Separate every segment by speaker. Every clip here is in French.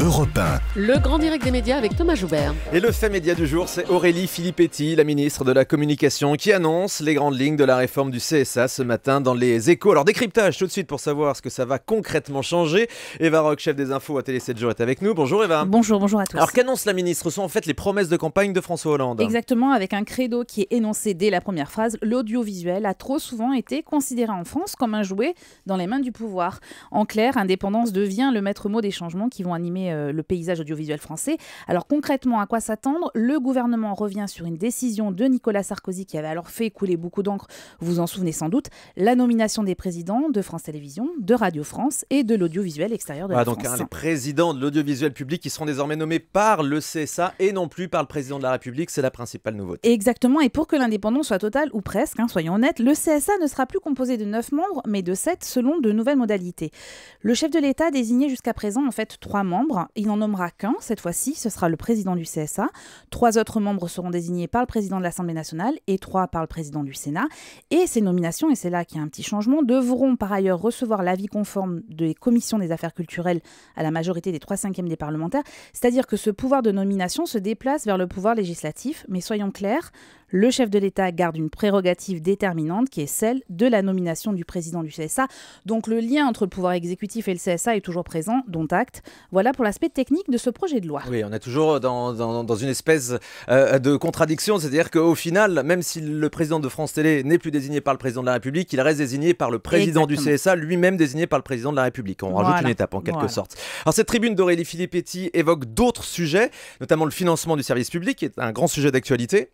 Speaker 1: Europe 1.
Speaker 2: Le grand direct des médias avec Thomas Joubert.
Speaker 3: Et le fait média du jour, c'est Aurélie Filippetti, la ministre de la Communication, qui annonce les grandes lignes de la réforme du CSA ce matin dans les Échos. Alors décryptage tout de suite pour savoir ce que ça va concrètement changer. Eva Rock, chef des infos à Télé 7 jours, est avec nous. Bonjour Eva.
Speaker 4: Bonjour à tous.
Speaker 3: Alors qu'annonce la ministre? Ce sont en fait les promesses de campagne de François Hollande.
Speaker 4: Exactement, avec un credo qui est énoncé dès la première phrase. L'audiovisuel a trop souvent été considéré en France comme un jouet dans les mains du pouvoir. En clair, indépendance devient le maître mot des changements qui vont animer le paysage audiovisuel français. Alors concrètement, à quoi s'attendre? Le gouvernement revient sur une décision de Nicolas Sarkozy qui avait alors fait couler beaucoup d'encre, vous vous en souvenez sans doute, la nomination des présidents de France Télévisions, de Radio France et de l'audiovisuel extérieur de la France.
Speaker 3: Donc les présidents de l'audiovisuel public qui seront désormais nommés par le CSA et non plus par le président de la République, c'est la principale nouveauté.
Speaker 4: Exactement, et pour que l'indépendance soit totale, ou presque, soyons honnêtes, le CSA ne sera plus composé de 9 membres, mais de 7 selon de nouvelles modalités. Le chef de l'État a désigné jusqu'à présent en fait 3 membres. Il n'en nommera qu'un cette fois-ci, ce sera le président du CSA. 3 autres membres seront désignés par le président de l'Assemblée nationale et 3 par le président du Sénat. Et ces nominations, et c'est là qu'il y a un petit changement, devront par ailleurs recevoir l'avis conforme des commissions des affaires culturelles à la majorité des 3/5 des parlementaires. C'est-à-dire que ce pouvoir de nomination se déplace vers le pouvoir législatif. Mais soyons clairs, le chef de l'État garde une prérogative déterminante qui est celle de la nomination du président du CSA. Donc le lien entre le pouvoir exécutif et le CSA est toujours présent, dont acte. Voilà pour l'aspect technique de ce projet de loi.
Speaker 3: Oui, on est toujours dans une espèce de contradiction, c'est-à-dire qu'au final, même si le président de France Télé n'est plus désigné par le président de la République, il reste désigné par le président du CSA, lui-même désigné par le président de la République. On rajoute une étape en quelque sorte. Alors cette tribune d'Aurélie Filippetti évoque d'autres sujets, notamment le financement du service public, qui est un grand sujet d'actualité.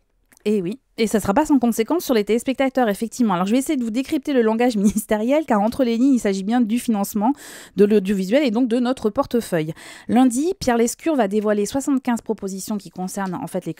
Speaker 4: Et oui, et ça ne sera pas sans conséquence sur les téléspectateurs, effectivement. Alors je vais essayer de vous décrypter le langage ministériel, car entre les lignes, il s'agit bien du financement de l'audiovisuel et donc de notre portefeuille. Lundi, Pierre Lescure va dévoiler 75 propositions qui concernent en fait les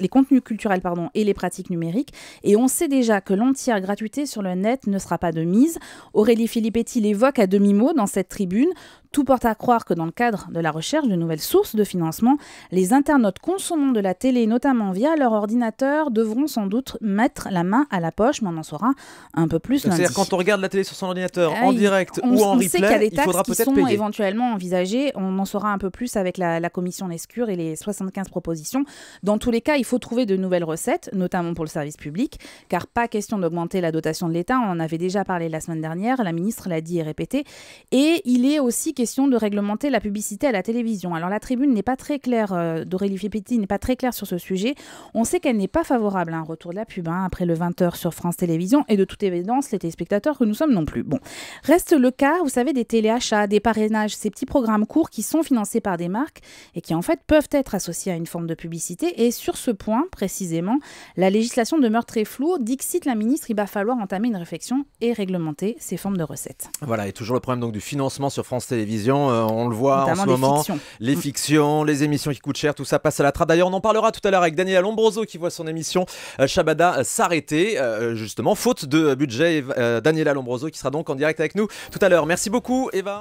Speaker 4: contenus culturels et les pratiques numériques. Et on sait déjà que l'entière gratuité sur le net ne sera pas de mise. Aurélie Filippetti l'évoque à demi-mot dans cette tribune. Tout porte à croire que dans le cadre de la recherche de nouvelles sources de financement, les internautes consommant de la télé, notamment via leur ordinateur, devront sans doute mettre la main à la poche, mais on en saura un peu plus lundi.
Speaker 3: C'est-à-dire quand on regarde la télé sur son ordinateur en direct ou en replay, il faudra peut-être payer. On sait qu'il y a des taxes qui sont
Speaker 4: éventuellement envisagées. On en saura un peu plus avec la commission Lescure et les 75 propositions. Dans tous les cas, il faut trouver de nouvelles recettes, notamment pour le service public, car pas question d'augmenter la dotation de l'État. On en avait déjà parlé la semaine dernière, la ministre l'a dit et répété. Et il est aussi question de réglementer la publicité à la télévision. Alors la tribune n'est pas très claire, d'Aurélie Filippetti n'est pas très claire sur ce sujet. On sait qu'elle n'est pas favorable à un retour de la pub après le 20h sur France Télévisions, et de toute évidence, les téléspectateurs que nous sommes non plus. Bon, reste le cas, vous savez, des téléachats, des parrainages, ces petits programmes courts qui sont financés par des marques et qui en fait peuvent être associés à une forme de publicité. Et sur ce point, précisément, la législation demeure très floue. Dixit la ministre, il va falloir entamer une réflexion et réglementer ces formes de recettes.
Speaker 3: Voilà, et toujours le problème donc du financement sur France Télévisions. On le voit notamment en ce moment, les fictions, les émissions qui coûtent cher, tout ça passe à la trappe. D'ailleurs, on en parlera tout à l'heure avec Daniela Lombroso qui voit son émission Shabada s'arrêter, justement, faute de budget. Daniela Lombroso qui sera donc en direct avec nous tout à l'heure. Merci beaucoup, Eva.